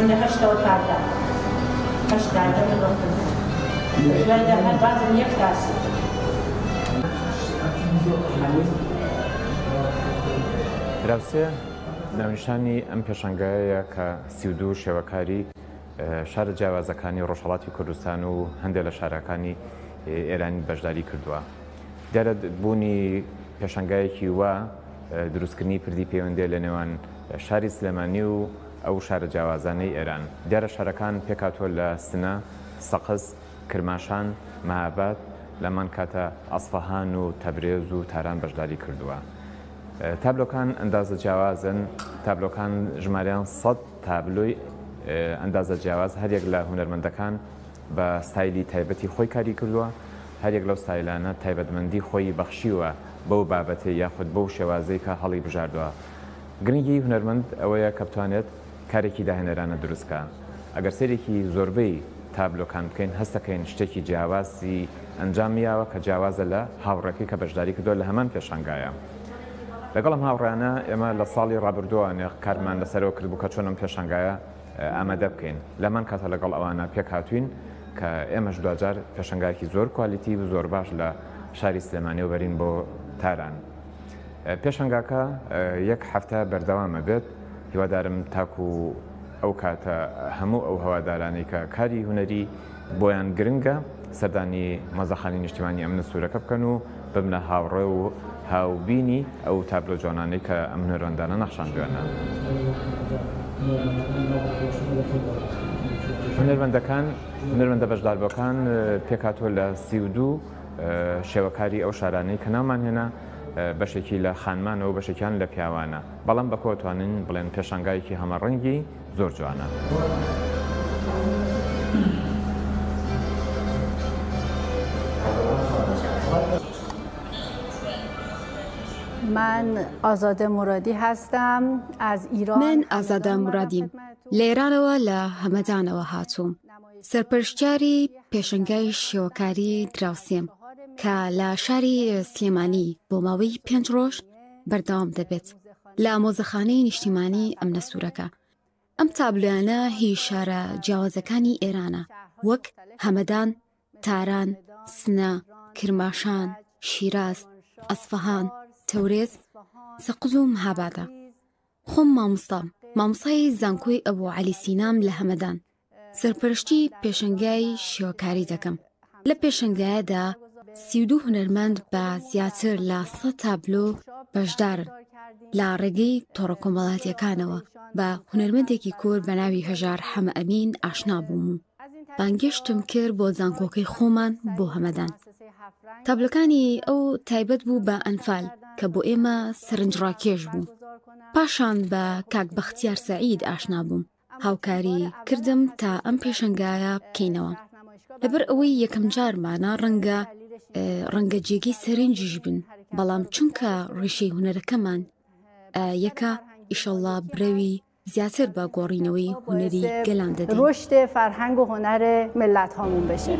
من 8 کاردا 8 کاردا من وقت دوای هەر بازم یەک تاسی دراوسێ ناونیشانی ئەم پێشەنگایە کە 32 شێوەکاری شارە جیاوازەکانی ڕۆژهەڵاتی کوردستان و هەندێک لە شارەکانی ئێرانی بەشداری کردووە. دیارە بوونی پێشەنگایەکی وە دروستکردنی پردی پەیوەندی لە نێوان شاری سلێمانی و ئەو شارە جیاوازانەی ئێران. دیارە شارەکان پێکاتوە لە سنە، سەقز، کرماشان، مەهاباد، لەمان کاتە ئەسفەهان و تەبرێز و تاران بەشداری کردووە. تابلۆکان ئەندازە جیاوازن، تابلۆکان ژمارەیان 100 تابلۆی ئەندازە جیاواز هەرێک لە هونەرمەندەکان بە ستایلی تایبەتی خۆی کاری کردووە، هەرێک لەو ستایلانە تایبەتمەندی خۆی بەخشیوە بەو بابەتەی یاخود بەو شێوازەی کە هەڵی بژاردووە. گرنگی هونەرمەند ئەوەیە کە بتوانێت کارێکی داهێنەرانە دروستکە. ئەگەر سەرێکی زۆربەی تابلۆکان بکەین هەستەکەین شتێکی جیاوازی ئەنجامیاوە کە جیاوازە لە هاوڕێکی کە بەشداری کردووە لە هەمان پێشەنگایە. لەگەڵم هاوڕانە ئێمە لە ساڵی ڕابردووانێ کارمان لەسەرەوە کردبوو کە چۆنم پێشەنگایە ئامادە بکەین. لەمان کاتە لەگەڵ ئەوانە پێک هاتوین کە ئێمەش دوجار پێشەنگایەکی زۆر کوالیتی و زۆر باش لە شاری سلێمانی و بەرین بۆ تاران. پێشەنگاکە یەک هەفتە بەردەوامە بێت. هیوادارم تاکو ئەو کاتە هەموو ئەو هەوادارانەی کە کاری هونەری بۆیان گرنگە سەردانی مەزەخانی نیشتیمانی ئەمنە سوورەکە بکەن و ببنە هاوڕێ و هاوبینی ئەو تابلۆ جوانانەی کە ئەم هونەرمەندانە نەخشاندوێنە. هونەرمەندە بەشداربووەکان پێکاتوە لە 32 شێوەکاری ئەو شارانەی کە نامان هێنا بەشێکی لە خانمانەوە و بەشێکیان لە پیاوانە. بەڵام بەکۆتوانین بڵێن پێشەنگایەکی هەمەڕەنگی زۆر جوانە. من آزاده مرادی هستم از ایران. من آزاده مرادیم. لێرانەوە لە هەمەدانەوە هاتووم. سەرپەرشتیاری پێشەنگای شێوەکاری دراوسێم کە لە شاری سلێمانی بۆ ماوەی 5 ڕۆژ بەردەوام دەبێت لە ئامۆزەخانەی نیشتیمانی ئەمنە سوورەکە. ئەم تابلۆیانە هی شارە جیاوازەکانی ئێرانە وەک هەمەدان، تاران، سنە، کرماشان، شیراز، ئەسفەهان، تەورێز، سەقز و مەهابادە. خۆم مامۆستای زانکۆی ئەبوو عەلی سینام لە هەمەدان. سەرپەرشتی پێشەنگای شێوەکاری دەکەم. لە پێشەنگایەدا 32 هونەرمەند بە زیاتر لە 100 تابلۆ بەشدارن لە ڕێگەی تۆڕە کۆمەڵاتیەکانەوە. بە هونەرمەندێکی کورد بە ناوی هەژار حەمە ئەمین ئاشنا بووم و بانگێشتم کرد بۆ زانکۆکەی خۆمان بۆ هەمەدان. تابلۆکانی ئەو تایبەت بوو بە ئەنفال کە بۆ ئێمە سەرنجڕاکێش بوو. پاشان بە کاک بەختیار سەعید ئاشنا بووم. هاوکاری کردم تا ئەم پێشەنگایە بکەینەوە. لەبەر ئەوەی یەکەم جارمانە ڕەنگە جێگەی سەرنجیش بن، بەڵام چونکە ڕیشەی هونەرەکەمان یەکە ئیشەڵڵا برەوی زیاتر بە گۆڕینەوەی هونەری گەلان دەدەین. رشد فرهنگ و هنر ملت هامون بشه.